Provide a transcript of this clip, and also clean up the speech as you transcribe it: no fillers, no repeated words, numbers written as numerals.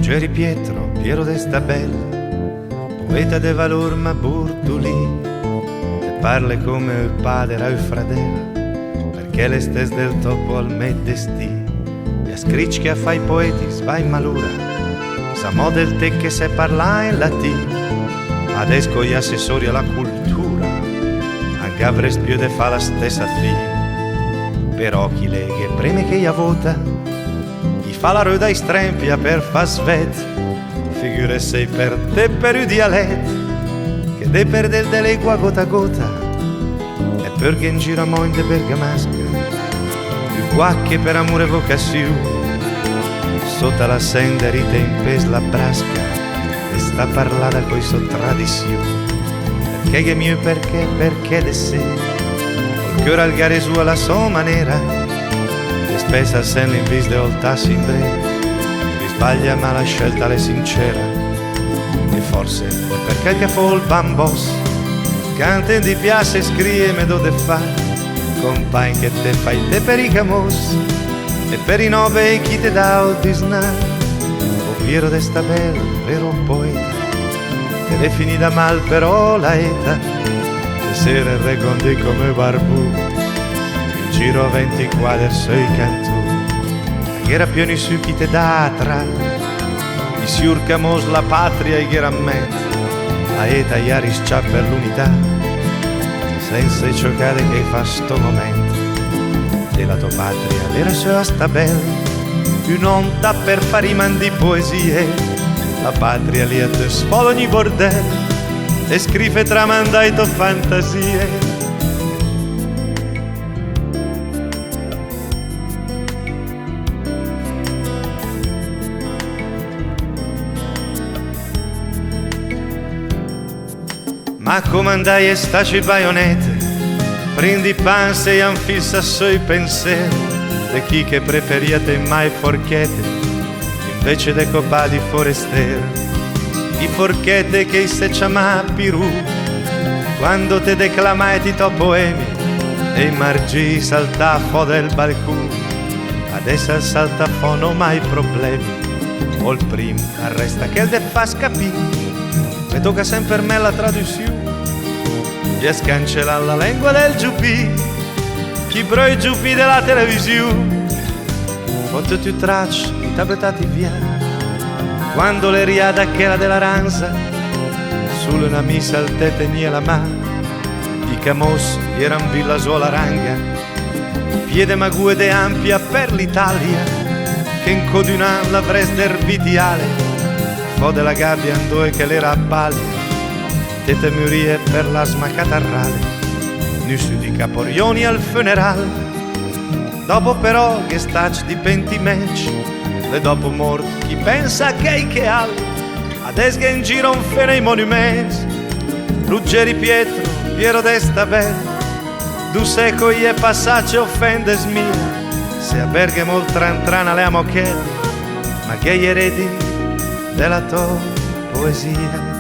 Ruggeri Pietro, Piero d'Estabel, poeta de valor ma Burdulì, che parle come il padre al fradel, perché le stes del topo al medestì, e a scric che a fai poeti vai malura, sa mo del te che se parla in latin, adesco gli assessori alla cultura, anche avresti più de fa la stessa fin, però chi leghe preme che gli vota, fa la ruda istrempia per fa svet, figure sei per te per il dialetto, che de per del delegua gota a gota, e perché in giro a mo in de bergamasca, il guacche per amore vocazione, sotto la senderite in pes la brasca, e sta parlada coi so tradizione, perché che mio perché de sé, col cuore al gare su alla sua maniera, spesa sen l'invis de oltassi in breve, vi sbaglia ma la scelta è sincera, e forse è perché che fo il bambos, cante di piace scrive me do de fa, compagn che te fai te per i camos, e per i nove chi te dà o disnar, o Piero d'Estabel, vero poeta, che definita mal però la eta, che sera regondi come barbù, giro 20 quadri sui cantù, che era pieno i succhi te d'atra, i siurcamos la patria e gherammet, a eta iaris c'ha per l'unità, senza giocare che fa sto momento, della tua patria l'era sua sta bella, un'onta per fare i mandi poesie, la patria lì a te sfola ogni bordello, e scrive tramandai to fantasie. Ma comandai e staci baionette, prendi panze e anfissa sui pensieri, de chi che preferiate mai forchette, invece de copa di forestiere, i forchette che se chiama Pirù, quando te declamai ti to poemi, e i margi salta fo del balcone, adesso salta fo non mai problemi, o il prim arresta che de fa scapì. E tocca sempre a me la traduzione, e scancella la lingua del giupì, chi bro i giuppi della televisione, quanto tu tracci i tabletati via, quando le riada che era della ranza, sulle una missa al te tenia la mano, i camos eran villa sola ranga, piede mague de ampia per l'Italia, che in codunàn la vres d'erbitiale, fo della gabbia andoe che l'era a paglia, te temurie per l'asma catarrale, nu su di caporioni al funeral, dopo però che stac di pentimeci, e dopo morto chi pensa che al, ades che in giro un fene i monumenti, Ruggeri Pietro, Piero d'Estabel, du secoli e passaggi offendes mia, se a Bergamo trana le amo che, ma che gli eredi della tua poesia.